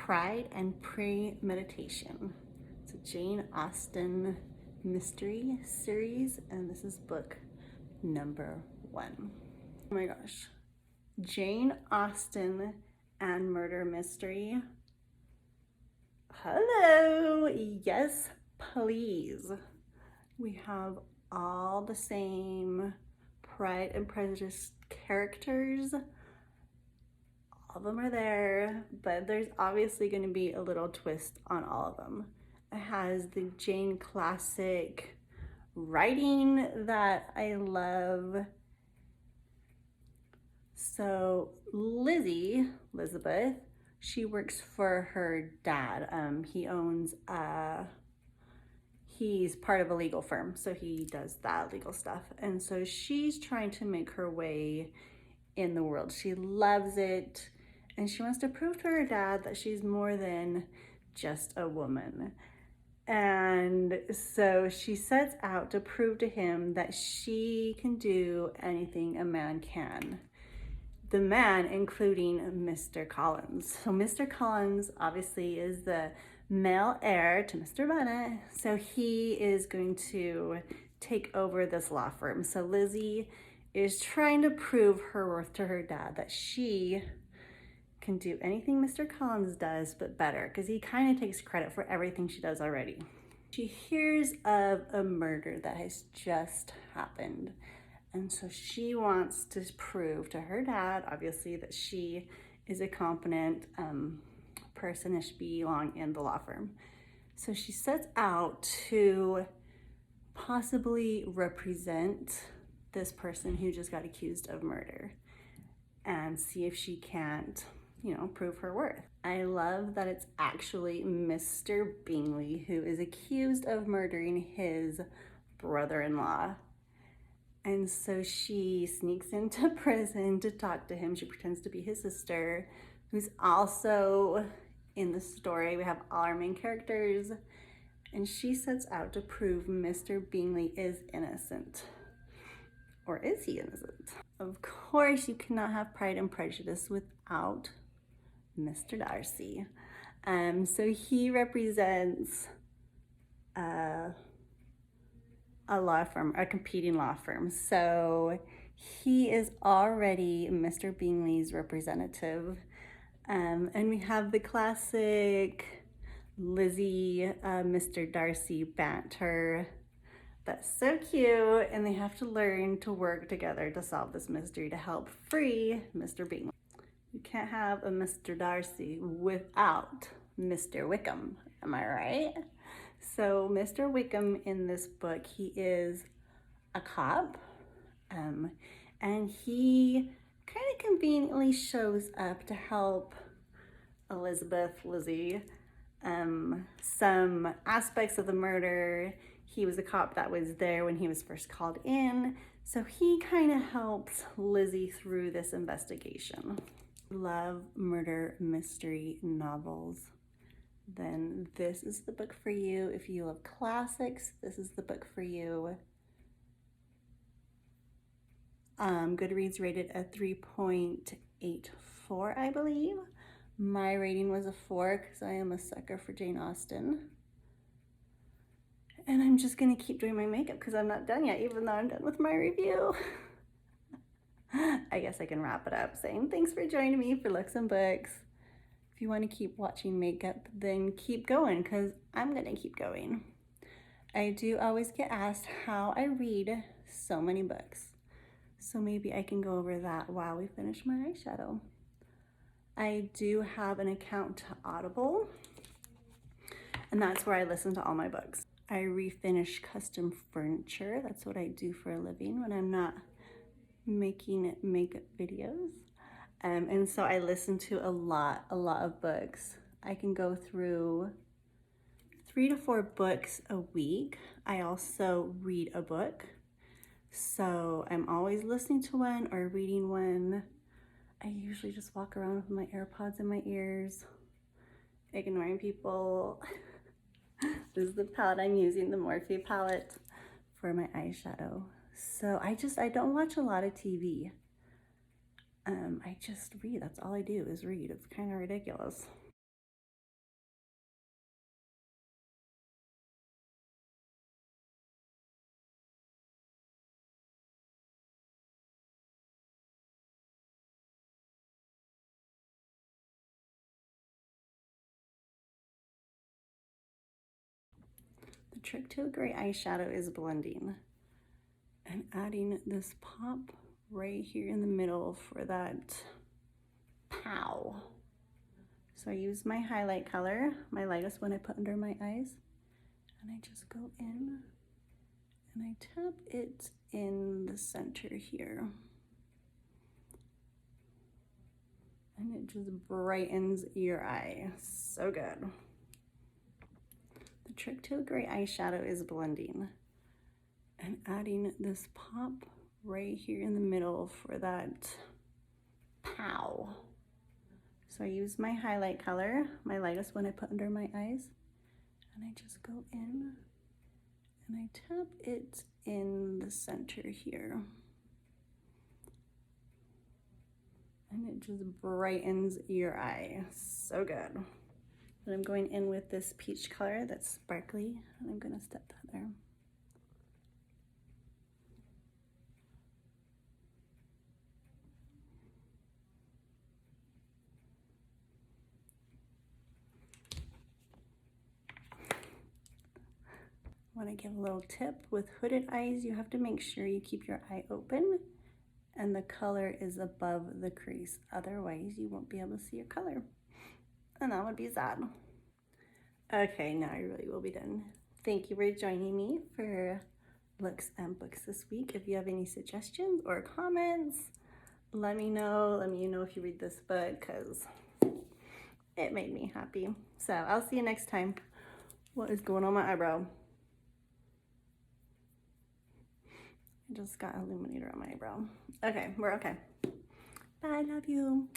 Pride and Premeditation. It's a Jane Austen mystery series, and this is book number 1. Oh my gosh. Jane Austen and murder mystery. Hello, yes, please. We have all the same Pride and Prejudice characters. All of them are there, but there's obviously going to be a little twist on all of them. It has the Jane classic writing that I love. So Elizabeth, she works for her dad. He owns he's part of a legal firm, so he does that legal stuff. And so she's trying to make her way in the world. She loves it, and she wants to prove to her dad that she's more than just a woman. And so she sets out to prove to him that she can do anything a man can. The man including Mr. Collins. So Mr. Collins obviously is the male heir to Mr. Bennet, so he is going to take over this law firm. So Lizzie is trying to prove her worth to her dad, that she can do anything Mr. Collins does, but better, because he kind of takes credit for everything she does already. She hears of a murder that has just happened, and so she wants to prove to her dad, obviously, that she is a competent person and should belong in the law firm. So she sets out to possibly represent this person who just got accused of murder and see if she can't, prove her worth. I love that it's actually Mr. Bingley who is accused of murdering his brother-in-law. And so she sneaks into prison to talk to him. She pretends to be his sister, who's also in the story. We have all our main characters, and she sets out to prove Mr. Bingley is innocent. Or is he innocent? Of course, you cannot have Pride and Prejudice without Mr. Darcy. So he represents a law firm, a competing law firm. So he is already Mr. Bingley's representative. And we have the classic Lizzie, Mr. Darcy banter. That's so cute, and they have to learn to work together to solve this mystery to help free Mr. Bingley. You can't have a Mr. Darcy without Mr. Wickham, am I right? So Mr. Wickham in this book, he is a cop, and he kind of conveniently shows up to help Lizzie, some aspects of the murder. He was a cop that was there when he was first called in, so he kind of helps Lizzie through this investigation. Love murder mystery novels, then this is the book for you. If you love classics, this is the book for you. Goodreads rated a 3.84, I believe. My rating was a 4 because I am a sucker for Jane Austen. And I'm just gonna keep doing my makeup because I'm not done yet, even though I'm done with my review. I guess I can wrap it up saying thanks for joining me for Looks and Books. If you want to keep watching makeup, then keep going, because I'm gonna keep going. I do always get asked how I read so many books, so maybe I can go over that while we finish my eyeshadow. I do have an account to Audible, and that's where I listen to all my books. I refinish custom furniture. That's what I do for a living when I'm not making makeup videos. And so I listen to a lot of books. I can go through 3 to 4 books a week. I also read a book. So I'm always listening to one or reading one. I usually just walk around with my AirPods in my ears, ignoring people. This is the palette I'm using, the Morphe palette for my eyeshadow. So I don't watch a lot of TV. I just read. That's all I do is read. It's kind of ridiculous. The trick to a great eyeshadow is blending and adding this pop right here in the middle for that pow. So I use my highlight color, my lightest one I put under my eyes, and I just go in and I tap it in the center here. And it just brightens your eye. So good. The trick to a great eyeshadow is blending and adding this pop right here in the middle for that pow. So I use my highlight color, my lightest one I put under my eyes, and I just go in and I tap it in the center here. And it just brightens your eye. So good. And I'm going in with this peach color that's sparkly, and I'm gonna step that there. I want to give a little tip with hooded eyes. You have to make sure you keep your eye open and the color is above the crease. Otherwise, you won't be able to see your color. And that would be sad. Okay, now I really will be done. Thank you for joining me for looks and books this week. If you have any suggestions or comments, let me know. Let me know if you read this book because it made me happy. So I'll see you next time. What is going on my eyebrow? I just got Illuminator on my eyebrow. Okay, we're okay. Bye, love you.